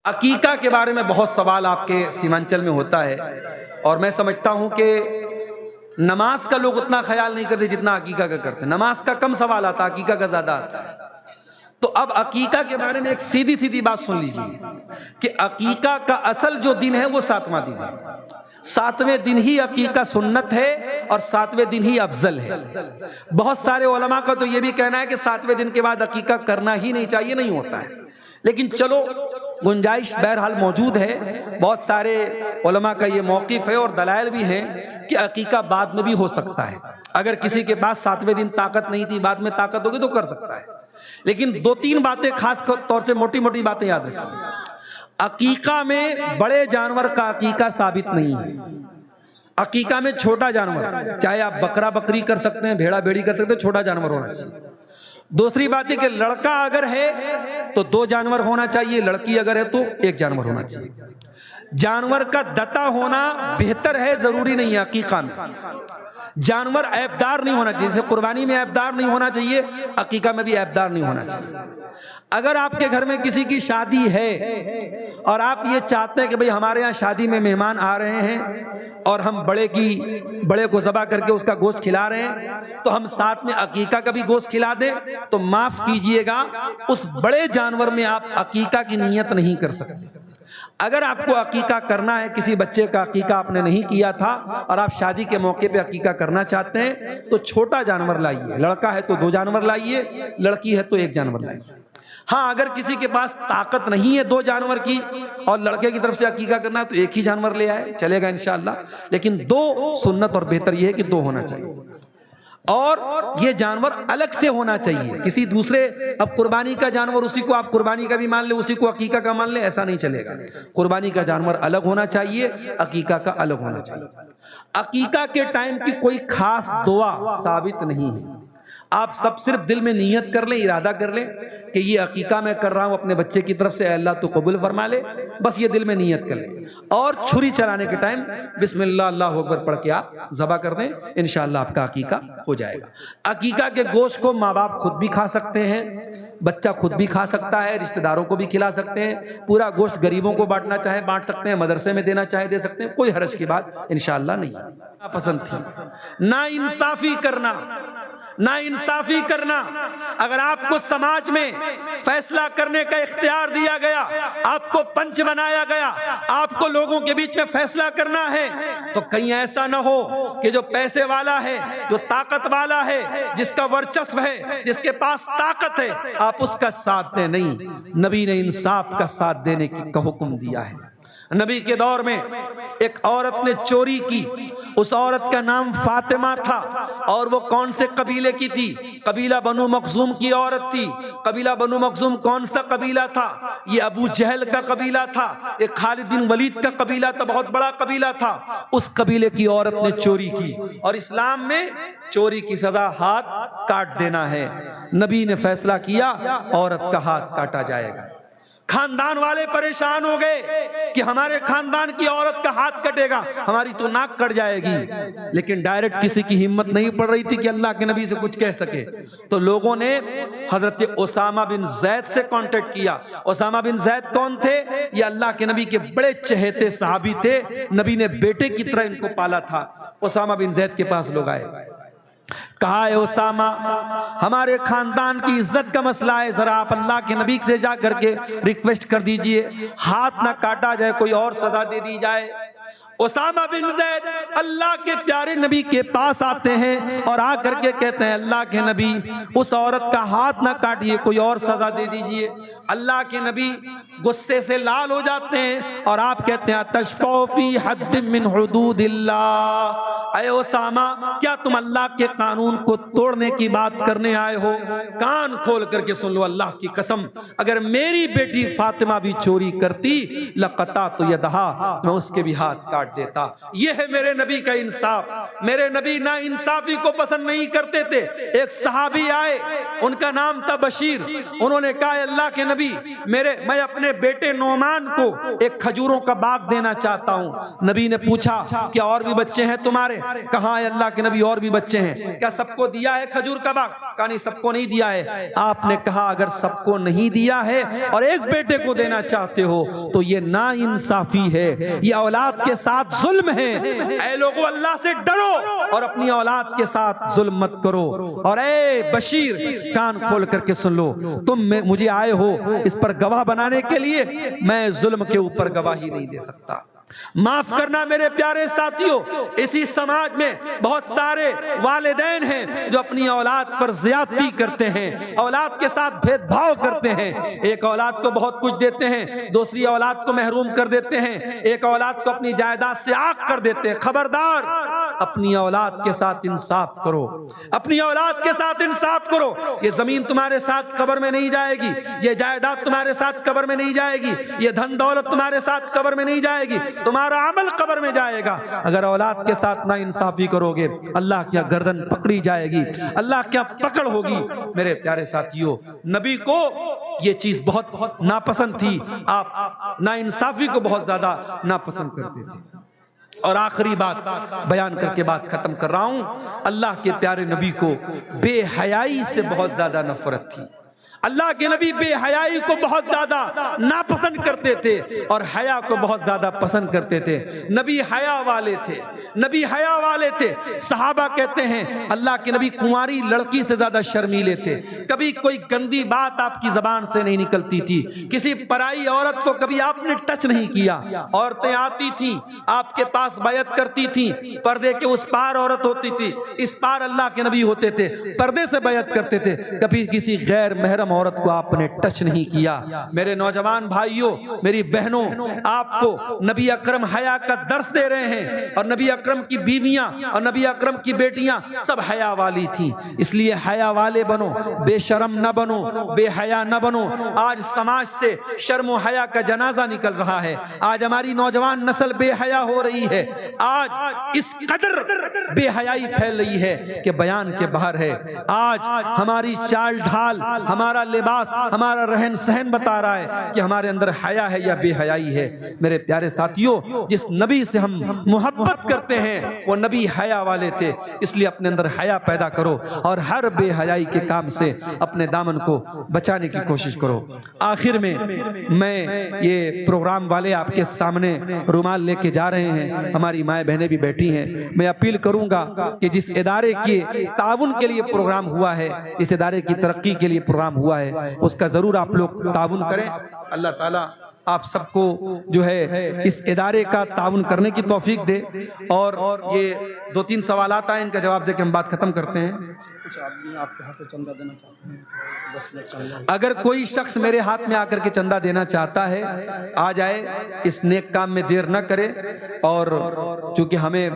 عقیقہ کے بارے میں بہت سوال آپ کے سیمانچل میں ہوتا ہے، اور میں سمجھتا ہوں کہ نماز کا لوگ اتنا خیال نہیں کرتے جتنا عقیقہ کا کرتے ہیں۔ نماز کا کم سوال آتا ہے، عقیقہ کا زیادہ آتا ہے۔ تو اب عقیقہ کے بارے میں ایک سیدھی سیدھی بات سن لیجیے کہ عقیقہ کا اصل جو دن ہے وہ 7واں دن ہے۔ 7ویں دن ہی عقیقہ سنت ہے اور 7ویں دن ہی افضل ہے۔ بہت سارے علماء کا تو یہ بھی کہنا ہے کہ 7ویں دن کے بعد عقیقہ کرنا ہی نہیں چاہیے، نہیں ہوتا ہے۔ لیکن چلو گنجائش بہرحال موجود ہے، بہت سارے علماء کا یہ موقف ہے اور دلائل بھی ہیں کہ عقیقہ بعد میں بھی ہو سکتا ہے۔ اگر کسی کے پاس 7ویں دن طاقت نہیں تھی، بعد میں طاقت ہوگی تو کر سکتا ہے۔ لیکن 2-3 باتیں خاص طور سے موٹی موٹی باتیں یاد رکھیں۔ عقیقہ میں بڑے جانور کا عقیقہ ثابت نہیں ہے۔ عقیقہ میں چھوٹا جانور، چاہے آپ بکرا بکری کر سکتے ہیں، بھیڑا بھیڑی کر سکتے ہیں، چھوٹا جانور ہونا چاہیے۔ دوسری بات ہے کہ لڑکا اگر ہے تو 2 جانور ہونا چاہیے، لڑکی اگر ہے تو 1 جانور ہونا چاہیے۔ جانور کا دتا ہونا بہتر ہے، ضروری نہیں ہے۔ عقیقہ میں جانور عیبدار نہیں ہونا چاہیے، جیسے قربانی میں عیبدار نہیں ہونا چاہیے، عقیقہ میں بھی عیبدار نہیں ہونا چاہیے۔ اگر آپ کے گھر میں کسی کی شادی ہے اور آپ یہ چاہتے ہیں کہ بھئی ہمارے ہاں شادی میں مہمان آ رہے ہیں اور ہم بڑے کو ذبح کر کے اس کا گوشت کھلا رہے ہیں، تو ہم ساتھ میں عقیقہ کا بھی گوشت کھلا دیں، تو معاف کیجئے گا، اس بڑے جانور میں آپ عقیقہ کی نیت نہیں کر سکتے۔ اگر آپ کو عقیقہ کرنا ہے، کسی بچے کا عقیقہ آپ نے نہیں کیا تھا اور آپ شادی کے موقع پہ عقیقہ کرنا چاہتے ہیں تو چھوٹا جانور لائیے۔ لڑکا ہے تو 2 جانور لائیے، لڑکی ہے تو 1 جانور لائیے۔ ہاں، اگر کسی کے پاس طاقت نہیں ہے 2 جانور کی اور لڑکے کی طرف سے عقیقہ کرنا ہے تو 1 ہی جانور لے آئے، چلے گا انشاءاللہ۔ لیکن 2 سنت اور بہتر یہ ہے کہ 2 ہونا چاہیے، اور یہ جانور الگ سے ہونا چاہیے۔ کسی دوسرے، اب قربانی کا جانور اسی کو آپ قربانی کا بھی مان لیں، اسی کو عقیقہ کا مان لیں، ایسا نہیں چلے گا۔ قربانی کا جانور الگ ہونا چاہیے، عقیقہ کا الگ ہونا چاہیے۔ عقیقہ کے ٹائم کی کوئی خاص دعا ثابت نہیں ہے۔ آپ سب صرف دل میں نیت کر لیں، ارادہ کر لیں کہ یہ عقیقہ میں کر رہا ہوں اپنے بچے کی طرف سے، اے اللہ تو قبول فرما لے، بس یہ دل میں نیت کر لیں۔ اور چھری چلانے کے ٹائم بسم اللہ اللہ اکبر پڑھ کے آپ ذبح کر دیں، انشاءاللہ آپ کا عقیقہ ہو جائے گا۔ عقیقہ کے گوشت کو ماں باپ خود بھی کھا سکتے ہیں، بچہ خود بھی کھا سکتا ہے، رشتہ داروں کو بھی کھلا سکتے ہیں، پورا گوشت غریبوں کو بانٹنا چاہے بانٹ سکتے ہیں، مدرسے میں دینا چاہے دے سکتے ہیں، کوئی حرج کی بات انشاءاللہ نہیں۔ پسند تھی نا انصافی کرنا، نا انصافی کرنا۔ اگر آپ کو سماج میں فیصلہ کرنے کا اختیار دیا گیا، آپ کو پنچ بنایا گیا، آپ کو لوگوں کے بیچ میں فیصلہ کرنا ہے، تو کہیں ایسا نہ ہو کہ جو پیسے والا ہے، جو طاقت والا ہے، جس کا ورچسو ہے، جس کے پاس طاقت ہے، آپ اس کا ساتھ دیں۔ نہیں، نبی نے انصاف کا ساتھ دینے کا حکم دیا ہے۔ نبی کے دور میں ایک عورت نے چوری کی، اس عورت کا نام فاطمہ تھا، اور وہ کون سے قبیلے کی تھی؟ قبیلہ بنو مخزوم کی عورت تھی۔ قبیلہ بنو مخزوم کون سا قبیلہ تھا؟ یہ ابو جہل کا قبیلہ تھا، ایک خالد بن ولید کا قبیلہ تھا، بہت بڑا قبیلہ تھا۔ اس قبیلے کی عورت نے چوری کی، اور اسلام میں چوری کی سزا ہاتھ کاٹ دینا ہے۔ نبی نے فیصلہ کیا عورت کا ہاتھ کاٹا جائے گا۔ خاندان والے پریشان ہو گئے کہ ہمارے خاندان کی عورت کا ہاتھ کٹے گا، ہماری تو ناک کٹ جائے گی، لیکن ڈائریکٹ کسی کی ہمت نہیں پڑ رہی تھی کہ اللہ کے نبی سے کچھ کہہ سکے۔ تو لوگوں نے حضرت اسامہ بن زید سے کانٹیکٹ کیا۔ اسامہ بن زید کون تھے؟ یہ اللہ کے نبی کے بڑے چہیتے صحابی تھے، نبی نے بیٹے کی طرح ان کو پالا تھا۔ اسامہ بن زید کے پاس لوگ آئے، کہا اے اسامہ، ہمارے خاندان کی عزت کا مسئلہ ہے، ذرا آپ اللہ کے نبی سے جا کر کے ریکویسٹ کر دیجئے، ہاتھ نہ کاٹا جائے، کوئی اور سزا دے دی جائے۔ اسامہ بن زید اللہ کے پیارے نبی کے پاس آتے ہیں اور آ کر کے کہتے ہیں اللہ کے نبی، اس عورت کا ہاتھ نہ کاٹیے، کوئی اور سزا دے دیجئے۔ اللہ کے نبی غصے سے لال ہو جاتے ہیں اور آپ کہتے ہیں تشفع فی حد من حدود اللہ، اے اسامہ کیا تم اللہ کے قانون کو توڑنے کی بات کرنے آئے ہو؟ کان کھول کر کے سن لو، اللہ کی قسم اگر میری بیٹی فاطمہ بھی چوری کرتی لقطعت یدہا، میں اس کے بھی ہاتھ کاٹ دیتا۔ یہ ہے میرے نبی کا انصاف۔ میرے نبی نا انصافی کو پسند نہیں کرتے تھے۔ ایک صحابی آئے، ان کا نام تھا بشیر، انہوں نے کہا اللہ کے نبی، میں اپنے بیٹے نعمان کو ایک کھجوروں کا باغ دینا چاہتا ہوں۔ نبی نے پوچھا کہ اور بھی بچے ہیں تمہارے؟ کہاں ہے اللہ کے نبی اور بھی بچے ہیں، کیا سب کو دیا ہے کھجور کا باغ؟ کہا نہیں، سب کو نہیں دیا ہے۔ آپ نے کہا اگر سب کو نہیں دیا ہے اور ایک بیٹے کو دینا چاہتے ہو تو یہ نا انصافی ہے، یہ اولاد کے ساتھ ظلم ہے۔ اے لوگو، اللہ سے ڈرو اور اپنی اولاد کے ساتھ ظلم مت کرو۔ اور اے بشیر، کان کھول کر کے سن لو، تم مجھے آئے ہو اس پر گواہ بنانے کے لیے، میں ظلم کے اوپر گواہی نہیں دے سکتا۔ معاف کرنا میرے پیارے ساتھیوں، اسی سماج میں بہت سارے والدین ہیں جو اپنی اولاد پر زیادتی کرتے ہیں، اولاد کے ساتھ بھید بھاؤ کرتے ہیں۔ ایک اولاد کو بہت کچھ دیتے ہیں، دوسری اولاد کو محروم کر دیتے ہیں، ایک اولاد کو اپنی جائیداد سے عاق کر دیتے ہیں۔ خبردار، اپنی اولاد کے ساتھ انصاف کرو، اپنی اولاد کے ساتھ انصاف کرو۔ یہ زمین تمہارے ساتھ قبر میں نہیں جائے گی، یہ جائیداد تمہارے ساتھ قبر میں نہیں جائے گی، یہ دھن دولت تمہارے ساتھ قبر میں نہیں جائے گی، تمہارا عمل قبر میں جائے گا۔ اگر اولاد کے ساتھ نا انصافی کرو گے، اللہ کیا گردن پکڑی جائے گی، اللہ کیا پکڑ ہوگی۔ میرے پیارے ساتھیوں، نبی کو یہ چیز بہت ناپسند تھی، آپ نا انصافی کو بہت زیادہ ناپسند کرتے تھے۔ اور آخری بات بیان کر کے بات ختم کر رہا ہوں، اللہ کے پیارے نبی کو بے حیائی سے بہت زیادہ نفرت تھی۔ اللہ کے نبی بے حیائی کو بہت زیادہ ناپسند کرتے تھے اور حیا کو بہت زیادہ پسند کرتے تھے۔ نبی حیا والے تھے، نبی حیا والے تھے۔ صحابہ کہتے ہیں اللہ کے نبی کنواری لڑکی سے زیادہ شرمیلے تھے، کبھی کوئی گندی بات آپ کی زبان سے نہیں نکلتی تھی، کسی پرائی عورت کو کبھی آپ نے ٹچ نہیں کیا۔ عورتیں آتی تھیں آپ کے پاس بیعت کرتی تھیں، پردے کے اس پار عورت ہوتی تھی، اس پار اللہ کے نبی ہوتے تھے، پردے سے بیعت کرتے تھے، کبھی کسی غیر محرم عورت کو آپ نے ٹچ نہیں کیا۔ میرے نوجوان بھائیوں، میری بہنوں، آپ کو نبی اکرم حیا کا درس دے رہے ہیں، اور نبی اکرم کی بیویاں اور نبی اکرم کی بیٹیاں سب حیا والی تھیں، اس لیے حیا والے بنو، بے شرم نہ بنو، بے حیا نہ بنو۔ آج سماج سے شرم و حیا کا جنازہ نکل رہا ہے، آج ہماری نوجوان نسل بے حیا ہو رہی ہے، آج اس قدر بے حیائی پھیل رہی ہے کہ بیان کے باہر ہے۔ آج ہماری چال ڈھال، ہمارا لباس، ہمارا رہن سہن بتا رہا ہے کہ ہمارے اندر حیا ہے یا بے حیائی ہے۔ میرے پیارے ساتھیوں، جس نبی سے ہم محبت کرتے ہیں وہ نبی حیا والے تھے، اس لیے اپنے اندر حیا پیدا کرو اور ہر بے حیائی کے کام سے اپنے دامن کو بچانے کی کوشش کرو۔ آخر میں یہ پروگرام والے آپ کے سامنے رومال لے کے جا رہے ہیں، ہماری مائیں بہنیں بھی بیٹھی ہیں، میں اپیل کروں گا کہ جس ادارے کے تعاون کے لیے پروگرام ہوا ہے، جس ادارے کی ترقی کے لیے پروگرام ہوا ہے، اس کا ضرور آپ لوگ تعاون کریں۔ اللہ تعالیٰ آپ سب کو جو ہے اس ادارے کا تعاون کرنے کی توفیق دے۔ اور یہ 2-3 سوالات آئے، ان کا جواب دے کے ہم بات ختم کرتے ہیں۔ کچھ آدمی آپ کے ہاتھ سے چندہ دینا چاہتے ہیں، 10 منٹ چندہ۔ اگر کوئی شخص میرے ہاتھ میں آ کر کے چندہ دینا چاہتا ہے، آ جائے، اس نیک کام میں دیر نہ کرے۔ اور چونکہ ہمیں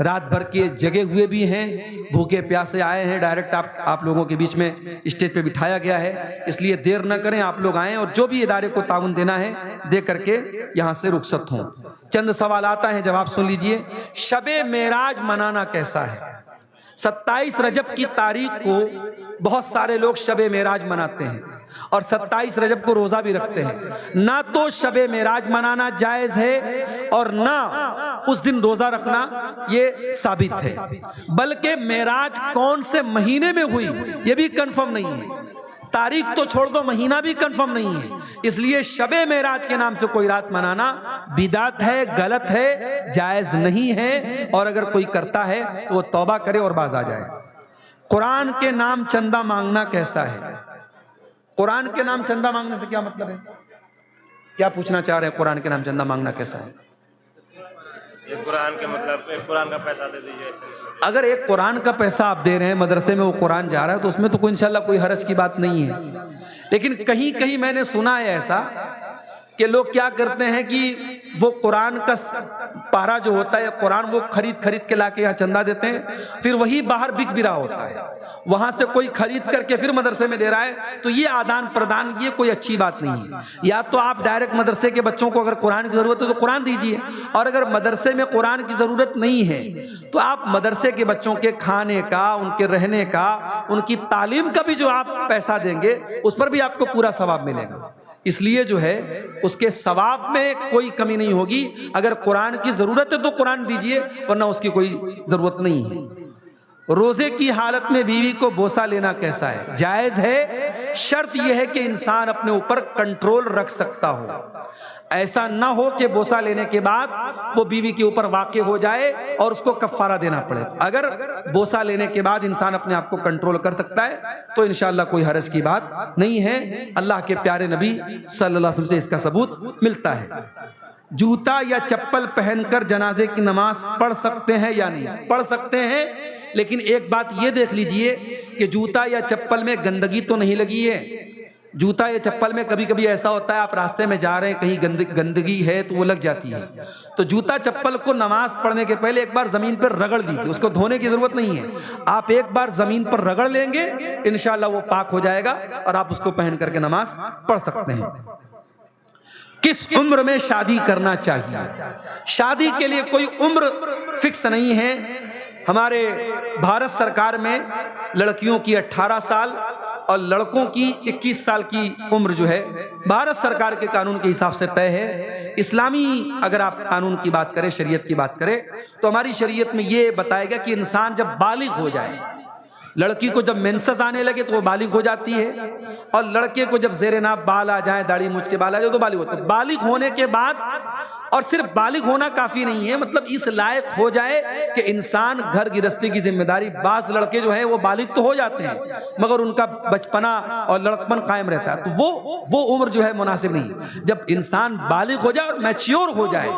رات بھر کے جگے ہوئے بھی ہیں، بھوکے پیاسے آئے ہیں، ڈائریکٹ آپ لوگوں کے بیچ میں اسٹیج پہ بٹھایا گیا ہے، اس لیے دیر نہ کریں، آپ لوگ آئیں اور جو بھی ادارے کو تعاون دینا ہے دے کر کے یہاں سے رخصت ہوں۔ چند سوالات ہیں، جواب سن لیجئے۔ شب معراج منانا کیسا ہے؟ 27 رجب کی تاریخ کو بہت سارے لوگ شب معراج مناتے ہیں اور 27 رجب کو روزہ بھی رکھتے ہیں۔ نہ تو شب معراج منانا جائز ہے اور نہ اس دن روزہ رکھنا یہ ثابت ہے، بلکہ معراج کون سے مہینے میں ہوئی یہ بھی کنفرم نہیں ہے، تاریخ تو چھوڑ دو، مہینہ بھی کنفرم نہیں ہے۔ اس لیے شب معراج کے نام سے کوئی رات منانا بدعت ہے، غلط ہے، جائز نہیں ہے، اور اگر کوئی کرتا ہے تو وہ توبہ کرے اور باز آ جائے۔ قرآن کے نام چندہ مانگنا کیسا ہے؟ قرآن کے نام چندہ مانگنے سے کیا مطلب ہے؟ کیا پوچھنا چاہ رہے ہیں؟ قرآن کے نام چندہ مانگنا کیسا ہے؟ قرآن کے مطلب قرآن کا پیسہ دے دیجیے۔ اگر ایک قرآن کا پیسہ آپ دے رہے ہیں، مدرسے میں وہ قرآن جا رہا ہے، تو اس میں تو انشاءاللہ کوئی حرج کی بات نہیں ہے، لیکن کہیں میں نے سنا ہے ایسا کہ لوگ کیا کرتے ہیں کہ وہ قرآن کا پارا جو ہوتا ہے، قرآن وہ خرید کے لا کے یہاں چندہ دیتے ہیں، پھر وہی باہر بک بھی رہا ہوتا ہے، وہاں سے کوئی خرید کر کے پھر مدرسے میں دے رہا ہے، تو یہ آدان پردان یہ کوئی اچھی بات نہیں ہے۔ یا تو آپ ڈائریکٹ مدرسے کے بچوں کو اگر قرآن کی ضرورت ہے تو قرآن دیجیے، اور اگر مدرسے میں قرآن کی ضرورت نہیں ہے تو آپ مدرسے کے بچوں کے کھانے کا، ان کے رہنے کا، ان کی تعلیم کا بھی جو آپ پیسہ دیں گے اس پر بھی آپ کو پورا ثواب ملے گا۔ اس لیے جو ہے اس کے ثواب میں کوئی کمی نہیں ہوگی. اگر قرآن کی ضرورت ہے تو قرآن دیجئے، ورنہ اس کی کوئی ضرورت نہیں ہے. روزے کی حالت میں بیوی کو بوسہ لینا کیسا ہے؟ جائز ہے، شرط یہ ہے کہ انسان اپنے اوپر کنٹرول رکھ سکتا ہو. ایسا نہ ہو کہ بوسہ لینے کے بعد وہ بیوی کے اوپر واقع ہو جائے اور اس کو کفارہ دینا پڑے. اگر بوسہ لینے کے بعد انسان اپنے آپ کو کنٹرول کر سکتا ہے تو انشاءاللہ کوئی حرج کی بات نہیں ہے. اللہ کے پیارے نبی صلی اللہ علیہ وسلم سے اس کا ثبوت ملتا ہے. جوتا یا چپل پہن کر جنازے کی نماز پڑھ سکتے ہیں یا نہیں؟ پڑھ سکتے ہیں، لیکن ایک بات یہ دیکھ لیجئے کہ جوتا یا چپل میں گندگی تو نہیں لگی ہے. جوتا یا چپل میں کبھی کبھی ایسا ہوتا ہے آپ راستے میں جا رہے ہیں، کہیں گندگی ہے تو وہ لگ جاتی ہے. تو جوتا چپل کو نماز پڑھنے کے پہلے ایک بار زمین پر رگڑ دیجئے، اس کو دھونے کی ضرورت نہیں ہے. آپ ایک بار زمین پر رگڑ لیں گے انشاءاللہ وہ پاک ہو جائے گا اور آپ اس کو پہن کر کے نماز پڑھ سکتے ہیں. کس عمر میں شادی کرنا چاہیے؟ شادی کے لیے کوئی عمر فکس نہیں ہے. ہمارے بھارت سرکار میں لڑکیوں کی 18 سال اور لڑکوں کی 21 سال کی عمر جو ہے بھارت سرکار کے قانون کے حساب سے طے ہے. اسلامی اگر آپ قانون کی بات کریں، شریعت کی بات کریں، تو ہماری شریعت میں یہ بتایا گیا کہ انسان جب بالغ ہو جائے، لڑکی کو جب مینسز آنے لگے تو وہ بالغ ہو جاتی ہے، اور لڑکے کو جب زیر ناف بال آ جائیں، داڑھی مچھ کے بال آ جائے تو بالغ ہوتا ہے. بالغ ہونے کے بعد، اور صرف بالغ ہونا کافی نہیں ہے، مطلب اس لائق ہو جائے کہ انسان گھر گرہستی کی ذمہ داری. بعض لڑکے جو ہیں وہ بالغ تو ہو جاتے ہیں مگر ان کا بچپنا اور لڑکپن قائم رہتا ہے، تو وہ عمر جو ہے مناسب نہیں. جب انسان بالغ ہو جائے اور میچیور ہو جائے،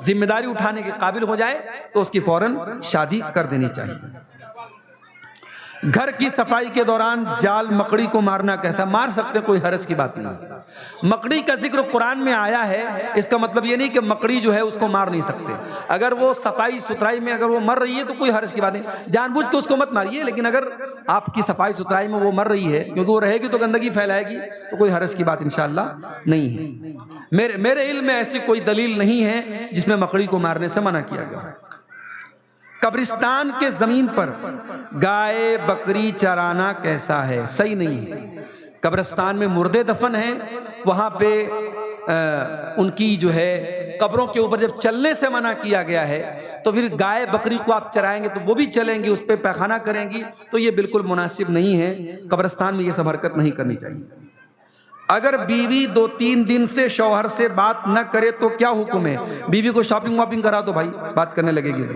ذمہ داری اٹھانے کے قابل ہو جائے، تو اس کی فوراً شادی کر دینی چاہیے. گھر کی صفائی کے دوران جال مکڑی کو مارنا کیسا؟ مار سکتے، کوئی حرج کی بات نہیں. مکڑی کا ذکر قرآن میں آیا ہے، اس کا مطلب یہ نہیں کہ مکڑی جو ہے اس کو مار نہیں سکتے. اگر وہ صفائی ستھرائی میں اگر وہ مر رہی ہے تو کوئی حرج کی بات نہیں، جان بوجھ کے اس کو مت ماریے. لیکن اگر آپ کی صفائی ستھرائی میں وہ مر رہی ہے کیونکہ وہ رہے گی تو گندگی پھیلائے گی، تو کوئی حرج کی بات انشاءاللہ نہیں ہے. میرے علم میں ایسی کوئی دلیل نہیں ہے جس میں مکڑی کو مارنے سے منع کیا گیا. قبرستان کے زمین پر گائے بکری چرانا کیسا ہے؟ صحیح نہیں ہے. قبرستان میں مردے دفن ہیں، وہاں پہ ان کی جو ہے قبروں کے اوپر جب چلنے سے منع کیا گیا ہے، تو پھر گائے بکری کو آپ چرائیں گے تو وہ بھی چلیں گی، اس پہ پیخانہ کریں گی، تو یہ بالکل مناسب نہیں ہے. قبرستان میں یہ سب حرکت نہیں کرنی چاہیے. اگر بیوی 2-3 دن سے شوہر سے بات نہ کرے تو کیا حکم ہے؟ بیوی کو شاپنگ واپنگ کرا دو بھائی، بات کرنے لگے گی.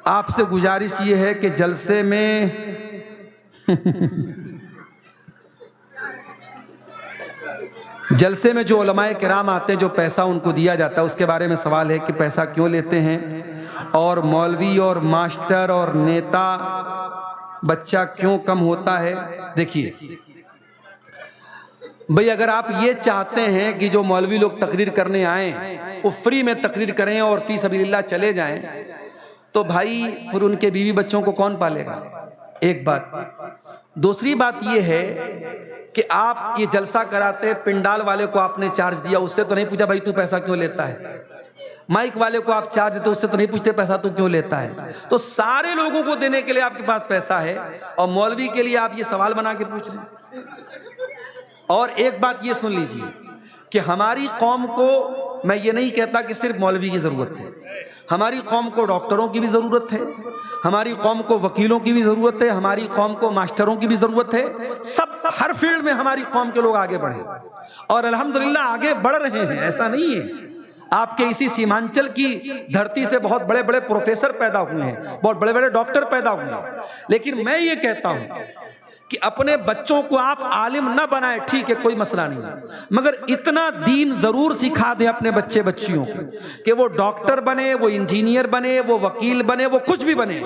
آپ سے گزارش یہ ہے کہ جلسے میں جو علماء کرام آتے ہیں، جو پیسہ ان کو دیا جاتا ہے، اس کے بارے میں سوال ہے کہ پیسہ کیوں لیتے ہیں، اور مولوی اور ماسٹر اور نیتا بچہ کیوں کم ہوتا ہے؟ دیکھیے بھئی، اگر آپ یہ چاہتے ہیں کہ جو مولوی لوگ تقریر کرنے آئیں وہ فری میں تقریر کریں اور فی سبیل اللہ چلے جائیں، تو بھائی پھر ان کے بیوی بچوں کو کون پالے گا؟ ایک بات. دوسری بات یہ ہے کہ آپ یہ جلسہ کراتے، پنڈال والے کو آپ نے چارج دیا، اس سے تو نہیں پوچھا بھائی تو پیسہ کیوں لیتا ہے. مائک والے کو آپ چارج دیتے، اس سے تو نہیں پوچھتے پیسہ تو کیوں لیتا ہے. تو سارے لوگوں کو دینے کے لیے آپ کے پاس پیسہ ہے، اور مولوی کے لیے آپ یہ سوال بنا کے پوچھ رہے ہیں. اور ایک بات یہ سن لیجیے کہ ہماری قوم کو، میں یہ نہیں کہتا کہ صرف مولوی کی ضرورت ہے، ہماری قوم کو ڈاکٹروں کی بھی ضرورت ہے، ہماری قوم کو وکیلوں کی بھی ضرورت ہے، ہماری قوم کو ماسٹروں کی بھی ضرورت ہے. سب ہر فیلڈ میں ہماری قوم کے لوگ آگے بڑھیں، اور الحمدللہ آگے بڑھ رہے ہیں. ایسا نہیں ہے، آپ کے اسی سیمانچل کی دھرتی سے بہت بڑے بڑے پروفیسر پیدا ہوئے ہیں، بہت بڑے بڑے ڈاکٹر پیدا ہوئے ہیں. لیکن میں یہ کہتا ہوں کہ اپنے بچوں کو آپ عالم نہ بنائیں، ٹھیک ہے کوئی مسئلہ نہیں، مگر اتنا دین ضرور سکھا دیں اپنے بچیوں کو کہ وہ ڈاکٹر بنے، وہ انجینئر بنے، وہ وکیل بنے، وہ کچھ بھی بنے.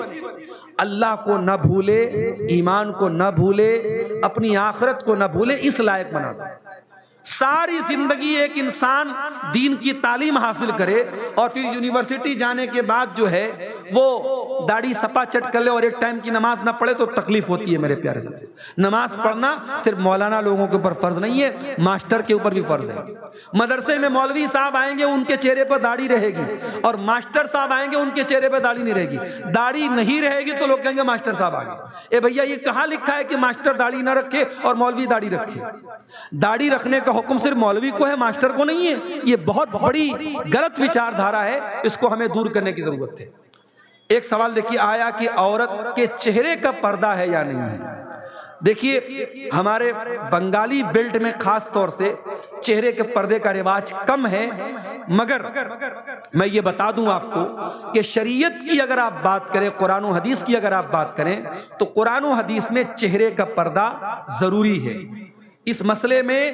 اللہ کو نہ بھولے، ایمان کو نہ بھولے، اپنی آخرت کو نہ بھولے، اس لائق بنا دو. ساری زندگی ایک انسان دین کی تعلیم حاصل کرے اور پھر یونیورسٹی جانے کے بعد جو ہے وہ داڑھی سپا چٹ کر لے اور ایک ٹائم کی نماز نہ پڑھے تو تکلیف ہوتی ہے میرے پیارے ساتھی۔ نماز پڑھنا صرف مولانا لوگوں کے اوپر فرض نہیں ہے، ماسٹر کے اوپر بھی فرض ہے۔ مدرسے میں مولوی صاحب آئیں گے ان کے چہرے پر داڑھی رہے گی، اور ماسٹر صاحب آئیں گے ان کے چہرے پہ داڑھی نہیں رہے گی۔ داڑھی نہیں رہے گی تو لوگ کہیں گے ماسٹر صاحب آ گئے۔ اے بھیا، یہ کہاں لکھا ہے کہ ماسٹر داڑھی نہ رکھے اور مولوی داڑھی رکھے؟ داڑھی رکھنے کا حکم صرف مولوی کو ہے، ماسٹر کو نہیں ہے۔ یہ بہت بڑی غلط وچار دھارا ہے، اس کو ہمیں دور کرنے کی ضرورت ہے۔ ایک سوال دیکھیے، آیا کہ عورت کے چہرے کا پردہ ہے یا نہیں ہے؟ دیکھیے، ہمارے بنگالی بیلٹ میں خاص طور سے چہرے کے پردے کا رواج کم ہے، مگر میں یہ بتا دوں آپ کو کہ شریعت کی اگر آپ بات کریں، قرآن و حدیث کی اگر آپ بات کریں تو قرآن و حدیث میں چہرے کا پردہ ضروری ہے۔ اس مسئلے میں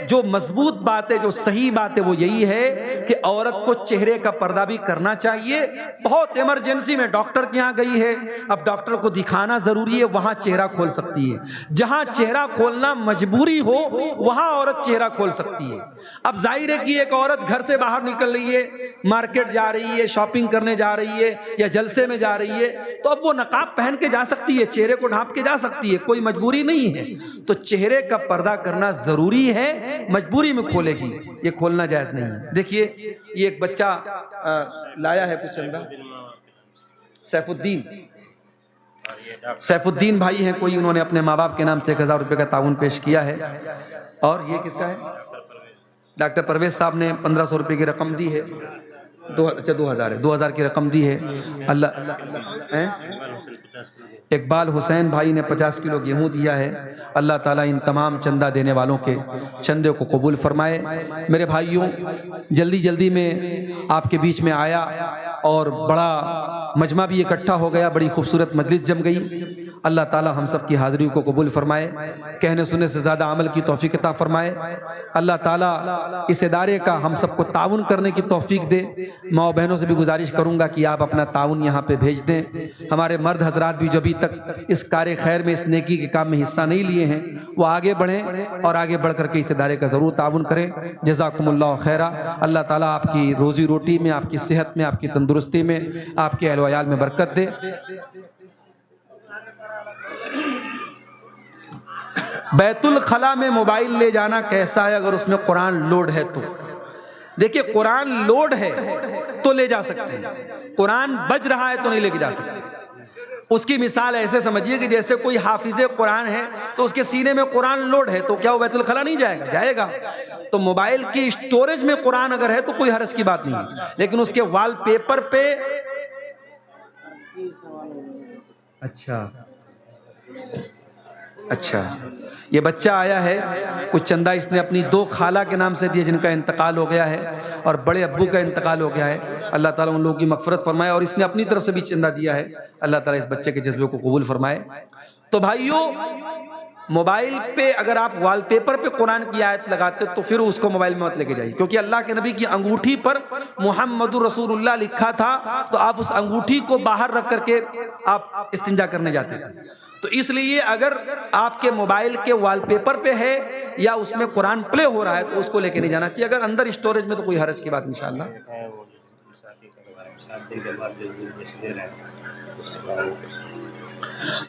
جو مضبوط بات ہے، جو صحیح بات ہے، وہ یہی ہے کہ عورت کو چہرے کا پردہ بھی کرنا چاہیے۔ بہت ایمرجنسی میں ڈاکٹر کے یہاں گئی ہے، اب ڈاکٹر کو دکھانا ضروری ہے، وہاں چہرہ کھول سکتی ہے۔ جہاں چہرہ کھولنا مجبوری ہو وہاں عورت چہرہ کھول سکتی ہے۔ اب ظاہر ہے کہ ایک عورت گھر سے باہر نکل رہی ہے، مارکیٹ جا رہی ہے، شاپنگ کرنے جا رہی ہے یا جلسے میں جا رہی ہے، تو اب وہ نقاب پہن کے جا سکتی ہے، چہرے کو ڈھانپ کے جا سکتی ہے، کوئی مجبوری نہیں ہے۔ تو چہرے کا پردہ کرنا ضروری ہے، مجبوری میں کھولے گی، یہ کھولنا جائز نہیں ہے۔ دیکھیے، یہ ایک بچہ لایا ہے کچھ چندہ، سیف الدین بھائی ہیں کوئی، انہوں نے اپنے ماں باپ کے نام سے 1000 روپے کا تعاون پیش کیا ہے۔ اور یہ کس کا ہے؟ ڈاکٹر پرویز صاحب نے 1500 روپے کی رقم دی ہے، 2000 کی رقم دی ہے۔ اللہ، اقبال حسین بھائی نے 50 کلو گیہوں دیا ہے۔ اللہ تعالیٰ ان تمام چندہ دینے والوں کے چندے کو قبول فرمائے۔ میرے بھائیوں، جلدی میں آپ کے بیچ میں آیا اور بڑا مجمع بھی اکٹھا ہو گیا، بڑی خوبصورت مجلس جم گئی۔ اللہ تعالیٰ ہم سب کی حاضری کو قبول فرمائے، کہنے سننے سے زیادہ عمل کی توفیق عطا فرمائے۔ اللہ تعالیٰ اس ادارے کا ہم سب کو تعاون کرنے کی توفیق دے۔ ماں و بہنوں سے بھی گزارش کروں گا کہ آپ اپنا تعاون یہاں پہ بھیج دیں۔ ہمارے مرد حضرات بھی جو ابھی تک اس کار خیر میں، اس نیکی کے کام میں حصہ نہیں لیے ہیں، وہ آگے بڑھیں اور آگے بڑھ کر کے اس ادارے کا ضرور تعاون کریں۔ جزاکم اللہ خیرہ۔ اللہ تعالیٰ آپ کی روزی روٹی میں، آپ کی صحت میں، آپ کی تندرستی میں، آپ کے اہل و عیال میں برکت دے۔ بیت الخلاء میں موبائل لے جانا کیسا ہے اگر اس میں قرآن لوڈ ہے تو؟ دیکھیے، قرآن لوڈ ہے تو لے جا سکتے ہیں، قرآن بج رہا ہے تو نہیں لے کے جا سکتے۔ اس کی مثال ایسے سمجھیے کہ جیسے کوئی حافظ قرآن ہے تو اس کے سینے میں قرآن لوڈ ہے تو کیا وہ بیت الخلاء نہیں جائے گا؟ جائے گا۔ تو موبائل کی اسٹوریج میں قرآن اگر ہے تو کوئی حرج کی بات نہیں ہے، لیکن اس کے وال پیپر پہ اچھا یہ بچہ آیا ہے، کچھ چندہ اس نے اپنی 2 خالہ کے نام سے دیے جن کا انتقال ہو گیا ہے، اور بڑے ابو کا انتقال ہو گیا ہے۔ اللہ تعالیٰ ان لوگوں کی مغفرت فرمائے، اور اس نے اپنی طرف سے بھی چندہ دیا ہے۔ اللہ تعالیٰ اس بچے کے جذبے کو قبول فرمائے۔ تو بھائیوں، موبائل پہ اگر آپ وال پیپر پہ قرآن کی آیت لگاتے تو پھر اس کو موبائل میں مت لے کے جائیے، کیونکہ اللہ کے نبی کی انگوٹھی پر محمد رسول اللہ لکھا تھا، تو آپ اس انگوٹھی کو باہر رکھ کر کے آپ استنجا کرنے جاتے تھے۔ تو اس لیے اگر آپ کے موبائل کے وال پیپر پہ ہے یا اس میں قرآن پلے ہو رہا ہے تو اس کو لے کے نہیں جانا چاہیے۔ اگر اندر اسٹوریج میں تو کوئی حرج کی بات انشاءاللہ۔